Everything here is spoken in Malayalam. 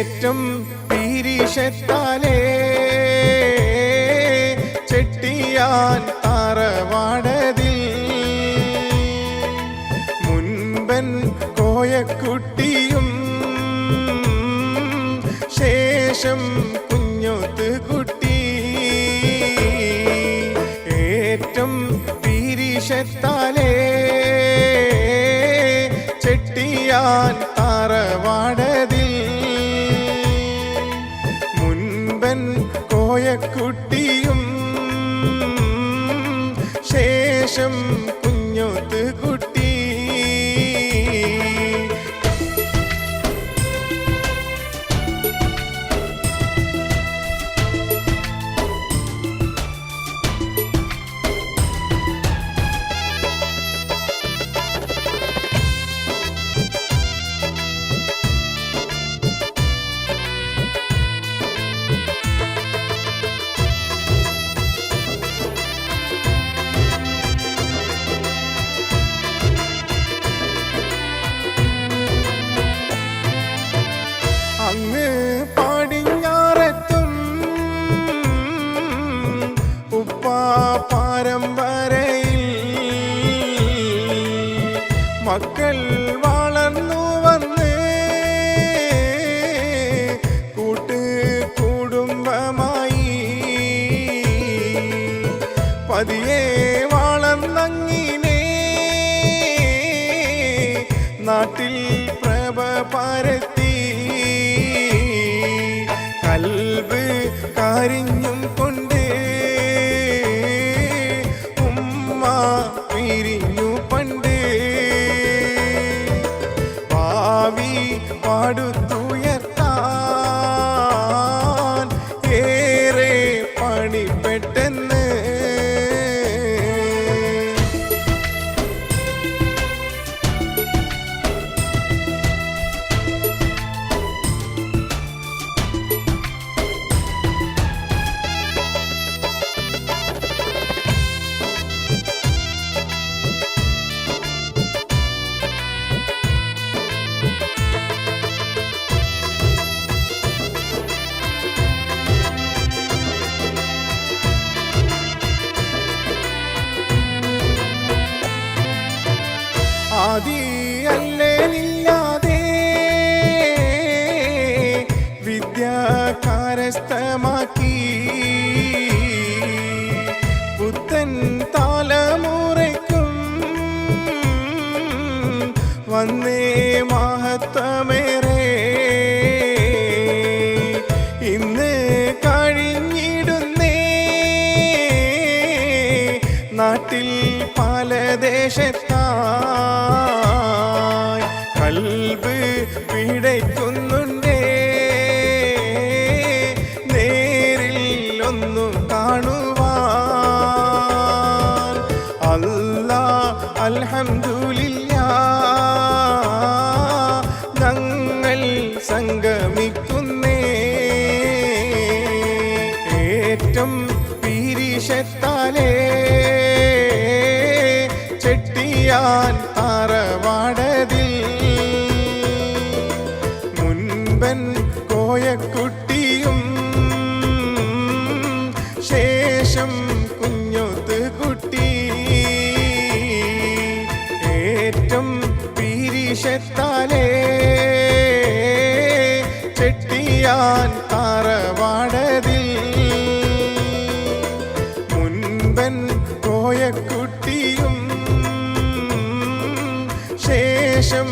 ഏറ്റം പീരിഷത്താലേ ചെട്ടിയാൻ താറവാടതിൽ മുൻപൻ കോയക്കുട്ടിയും ശേഷം കുഞ്ഞോത്ത് കുട്ടി ഏറ്റം പീരിഷത്താലേ ചെട്ടിയാൻ താറവാടതിൽ മുൻപൻ കോയക്കുട്ടിയും ശേഷം കുഞ്ഞോത്ത് കുട്ടി അങ്ങ് പടിഞ്ഞാറെത്തും ഉപ്പാപ്പാരം വരയിൽ മക്കൾ വളർന്നു വന്ന് കുടുംബമായി പതിയെ വളർന്നങ്ങിനെ നാട്ടിൽ പ്രഭ പരത്തി കൽബ് കാരിഞ്ഞും കൊണ്ട് ഉമ്മ പിരിഞ്ഞു പണ്ട് ഭാവി പാടുത്തുയർത്താൻ ഏറെ പണിപ്പെട്ടെന്ന് ആദി അല്ലേലില്ലാതെ വിദ്യ കരസ്ഥമാക്കി പുത്തൻ തലമുറയ്ക്കും വന്നേ മഹത്വമേറെ ഇന്ന് കഴിഞ്ഞിടുന്നേ നാട്ടിൽ പല ദേശത്തായി കൽബ് പിടയ്ക്കുന്നുണ്ടേ നേരിൽ ഒന്നു കാണുവാൻ അല്ലാ അൽഹംദുലില്ലാ ഞങ്ങൾ സംഗമിക്കുന്നേ ഏറ്റം പീരിഷത്താലേ ചെട്ടിയാൻ താറവാടതിൽ മുൻപൻ കോയക്കുട്ടിയും ശേഷം കുഞ്ഞോത്ത് കുട്ടി ഏറ്റം പീരിഷത്താലേ ചെട്ടിയാൻ താറവാടതിൽ മുൻപൻ കോയക്കുട്ടിയും ശേഷം